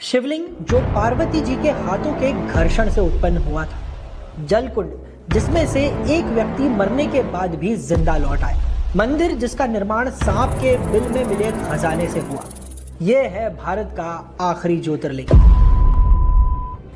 शिवलिंग जो पार्वती जी के हाथों के घर्षण से उत्पन्न हुआ था, जलकुंड जिसमें से एक व्यक्ति मरने के बाद भी जिंदा लौट आए, मंदिर जिसका निर्माण सांप के बिल में मिले खजाने से हुआ। यह है भारत का आखिरी ज्योतिर्लिंग।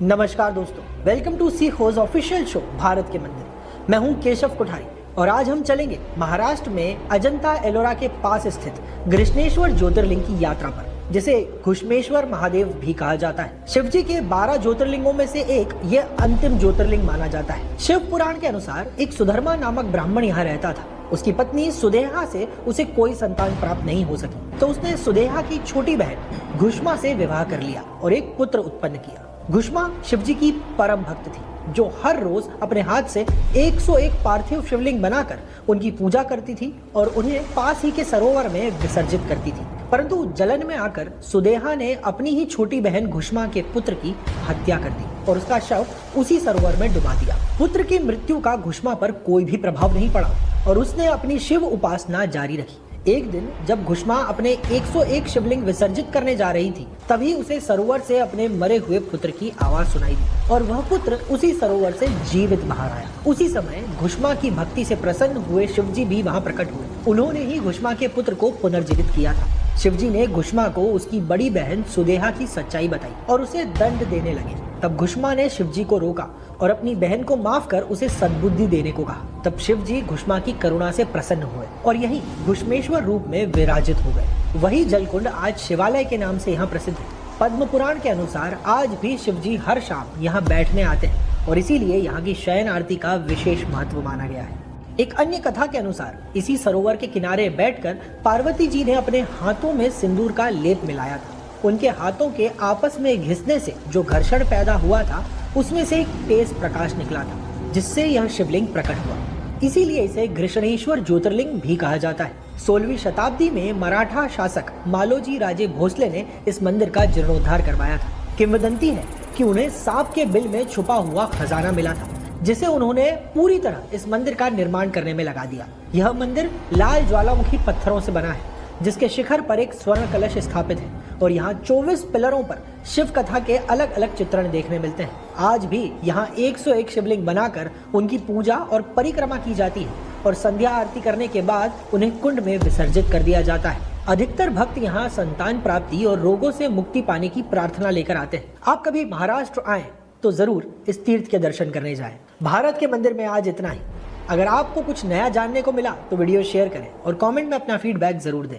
नमस्कार दोस्तों, वेलकम टू सी खोज ऑफिशियल शो भारत के मंदिर। मैं हूं केशव कोठारी और आज हम चलेंगे महाराष्ट्र में अजंता एलोरा के पास स्थित घृष्णेश्वर ज्योतिर्लिंग की यात्रा पर, जिसे घुश्मेश्वर महादेव भी कहा जाता है। शिव जी के 12 ज्योतिर्लिंगों में से एक ये अंतिम ज्योतिर्लिंग माना जाता है। शिव पुराण के अनुसार एक सुधर्मा नामक ब्राह्मण यहाँ रहता था। उसकी पत्नी सुदेहा से उसे कोई संतान प्राप्त नहीं हो सकी, तो उसने सुदेहा की छोटी बहन घुष्मा से विवाह कर लिया और एक पुत्र उत्पन्न किया। घुष्मा शिव जी की परम भक्त थी, जो हर रोज अपने हाथ से 101 पार्थिव शिवलिंग बनाकर उनकी पूजा करती थी और उन्हें पास ही के सरोवर में विसर्जित करती थी। परंतु जलन में आकर सुदेहा ने अपनी ही छोटी बहन घुष्मा के पुत्र की हत्या कर दी और उसका शव उसी सरोवर में डुबा दिया। पुत्र की मृत्यु का घुष्मा पर कोई भी प्रभाव नहीं पड़ा और उसने अपनी शिव उपासना जारी रखी। एक दिन जब घुष्मा अपने 101 शिवलिंग विसर्जित करने जा रही थी, तभी उसे सरोवर से अपने मरे हुए पुत्र की आवाज सुनाई दी और वह पुत्र उसी सरोवर से जीवित बाहर आया। उसी समय घुष्मा की भक्ति से प्रसन्न हुए शिवजी भी वहां प्रकट हुए। उन्होंने ही घुष्मा के पुत्र को पुनर्जीवित किया था। शिवजी ने घुष्मा को उसकी बड़ी बहन सुदेहा की सच्चाई बताई और उसे दंड देने लगे। तब घुष्मा ने शिवजी को रोका और अपनी बहन को माफ कर उसे सद्बुद्धि देने को कहा। तब शिवजी घुष्मा की करुणा से प्रसन्न हुए और यही घुश्मेश्वर रूप में विराजित हो गए। वही जलकुंड आज शिवालय के नाम से यहाँ प्रसिद्ध है। पद्म पुराण के अनुसार आज भी शिवजी हर शाम यहाँ बैठने आते हैं और इसीलिए यहाँ की शयन आरती का विशेष महत्व माना गया है। एक अन्य कथा के अनुसार इसी सरोवर के किनारे बैठकर पार्वती जी ने अपने हाथों में सिंदूर का लेप मिलाया था। उनके हाथों के आपस में घिसने से जो घर्षण पैदा हुआ था, उसमें से एक तेज प्रकाश निकला था, जिससे यह शिवलिंग प्रकट हुआ। इसीलिए इसे घृष्णेश्वर ज्योतिर्लिंग भी कहा जाता है। 16वीं शताब्दी में मराठा शासक मालोजी राजे भोसले ने इस मंदिर का जीर्णोद्धार करवाया था। किंवदंती है कि उन्हें सांप के बिल में छुपा हुआ खजाना मिला था, जिसे उन्होंने पूरी तरह इस मंदिर का निर्माण करने में लगा दिया। यह मंदिर लाल ज्वालामुखी पत्थरों से बना है, जिसके शिखर पर एक स्वर्ण कलश स्थापित है और यहाँ 24 पिलरों पर शिव कथा के अलग अलग चित्रण देखने मिलते हैं। आज भी यहाँ 101 शिवलिंग बनाकर उनकी पूजा और परिक्रमा की जाती है और संध्या आरती करने के बाद उन्हें कुंड में विसर्जित कर दिया जाता है। अधिकतर भक्त यहाँ संतान प्राप्ति और रोगों से मुक्ति पाने की प्रार्थना लेकर आते हैं। आप कभी महाराष्ट्र आए तो जरूर इस तीर्थ के दर्शन करने जाएं। भारत के मंदिर में आज इतना ही। अगर आपको कुछ नया जानने को मिला तो वीडियो शेयर करें और कमेंट में अपना फीडबैक जरूर दें।